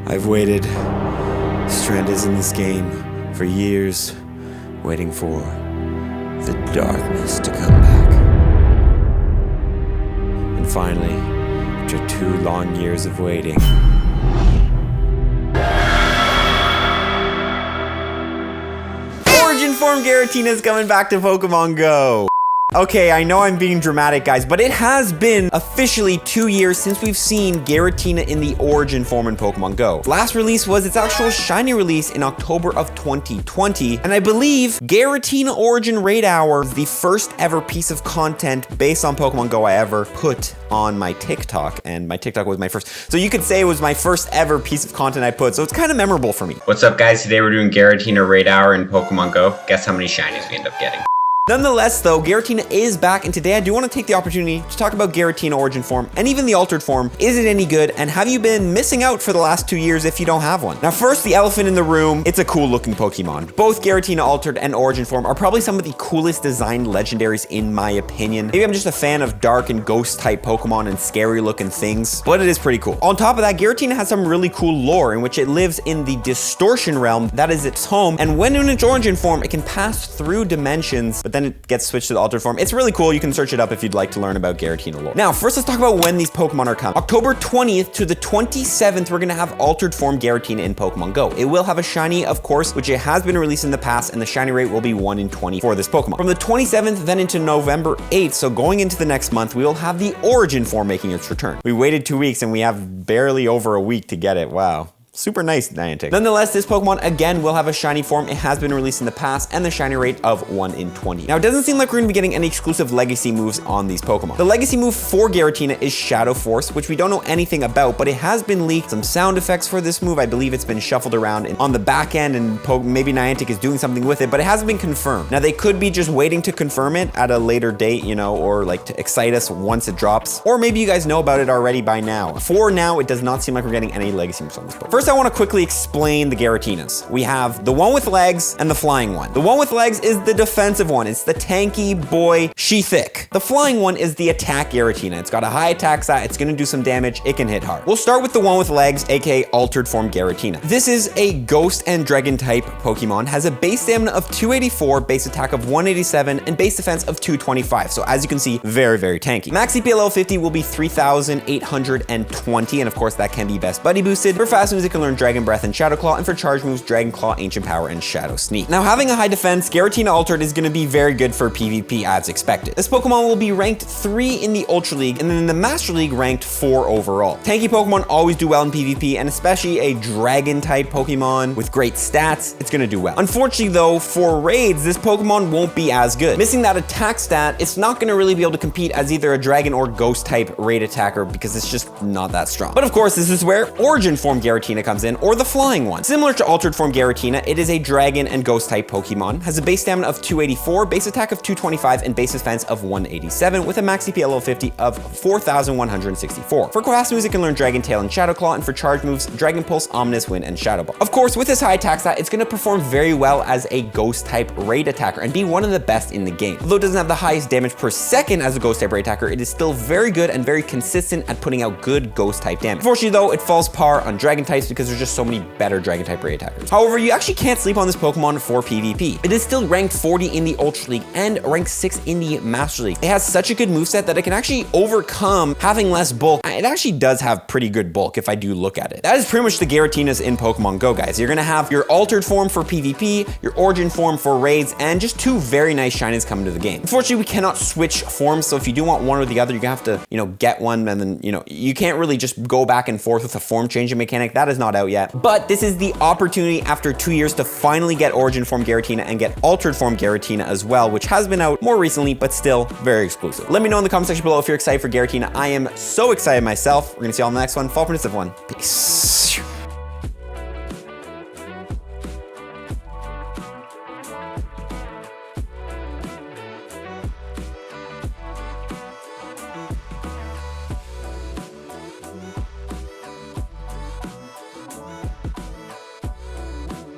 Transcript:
I've waited, stranded in this game, for years, waiting for the darkness to come back. And finally, after 2 long years of waiting, Origin Form Giratina is coming back to Pokemon Go. Okay, I know I'm being dramatic, guys, but it has been officially 2 years since we've seen Giratina in the Origin form in Pokemon Go. Last release was its actual shiny release in October of 2020, and I believe Giratina Origin Raid Hour is the first ever piece of content based on Pokemon Go I ever put on my TikTok, and my TikTok was my first. So you could say it was my first ever piece of content I put, so it's kind of memorable for me. What's up, guys? Today we're doing Giratina Raid Hour in Pokemon Go. Guess how many shinies we end up getting. Nonetheless, though, Giratina is back, and today I do want to take the opportunity to talk about Giratina Origin form and even the altered form. Is it any good, and have you been missing out for the last 2 years if you don't have one? Now, first, the elephant in the room. It's a cool looking Pokemon. Both Giratina Altered and Origin form are probably some of the coolest designed legendaries in my opinion. Maybe I'm just a fan of dark and ghost type Pokemon and scary looking things, but it is pretty cool. On top of that, Giratina has some really cool lore in which it lives in the distortion realm. That is its home, and when in its Origin form, it can pass through dimensions, but then it gets switched to the altered form. It's really cool. You can search it up if you'd like to learn about Giratina lore. Now, first let's talk about when these Pokemon are coming. October 20th to the 27th, we're gonna have altered form Giratina in Pokemon Go. It will have a shiny, of course, which it has been released in the past, and the shiny rate will be 1 in 20 for this Pokemon. From the 27th then into November 8th, so going into the next month, we will have the Origin form making its return. We waited 2 weeks and we have barely over a week to get it. Wow. Super nice, Niantic. Nonetheless, this Pokemon, again, will have a shiny form. It has been released in the past, and the shiny rate of 1 in 20. Now, it doesn't seem like we're gonna be getting any exclusive legacy moves on these Pokemon. The legacy move for Giratina is Shadow Force, which we don't know anything about, but it has been leaked. Some sound effects for this move. I believe it's been shuffled around on the back end, and maybe Niantic is doing something with it, but it hasn't been confirmed. Now, they could be just waiting to confirm it at a later date, you know, or like to excite us once it drops, or maybe you guys know about it already by now. For now, it does not seem like we're getting any legacy moves on this Pokemon. First, I want to quickly explain the Giratinas. We have the one with legs and the flying one. The one with legs is the defensive one. It's the tanky boy She-Thick. The flying one is the attack Giratina. It's got a high attack stat. It's gonna do some damage. It can hit hard. We'll start with the one with legs, aka altered form Giratina. This is a ghost and dragon type Pokemon. Has a base stamina of 284, base attack of 187, and base defense of 225. So as you can see, very, very tanky. Max CP level 50 will be 3,820, and of course that can be best buddy boosted. For fast moves, it can learn Dragon Breath and Shadow Claw, and for charge moves, Dragon Claw, Ancient Power, and Shadow Sneak. Now, having a high defense, Giratina Altered is going to be very good for PvP as expected. This Pokemon will be ranked 3 in the Ultra League, and then in the Master League ranked 4 overall. Tanky Pokemon always do well in PvP, and especially a Dragon type Pokemon with great stats, it's going to do well. Unfortunately though, for raids, this Pokemon won't be as good. Missing that attack stat, it's not going to really be able to compete as either a Dragon or Ghost type raid attacker because it's just not that strong. But of course, this is where Origin form Giratina comes in, or the flying one. Similar to altered form Giratina, it is a dragon and ghost type Pokemon, has a base stamina of 284, base attack of 225, and base defense of 187, with a max CP level 50 of 4,164. For fast moves, it can learn Dragon Tail and Shadow Claw, and for charge moves, Dragon Pulse, Ominous Wind, and Shadow Ball. Of course, with this high attack stat, it's going to perform very well as a ghost type raid attacker and be one of the best in the game. Although it doesn't have the highest damage per second as a ghost type raid attacker, it is still very good and very consistent at putting out good ghost type damage. Unfortunately though, it falls par on dragon types because there's just so many better dragon type raid attackers. However, you actually can't sleep on this Pokemon for PvP. It is still ranked 40 in the Ultra League and ranked 6 in the Master League. It has such a good moveset that it can actually overcome having less bulk. It actually does have pretty good bulk if I do look at it. That is pretty much the Giratinas in Pokemon Go, guys. You're gonna have your altered form for PvP, your Origin form for raids, and just 2 very nice shinies coming to the game. Unfortunately, we cannot switch forms, so if you do want one or the other, you're gonna have to, you know, get one, and then, you know, you can't really just go back and forth with a form changing mechanic. That is not out yet. But this is the opportunity after 2 years to finally get Origin form Giratina and get altered form Giratina as well, which has been out more recently, but still very exclusive. Let me know in the comment section below if you're excited for Giratina. I am so excited myself. We're gonna see you all in the next one. Fall Primitive one. Peace.